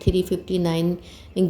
359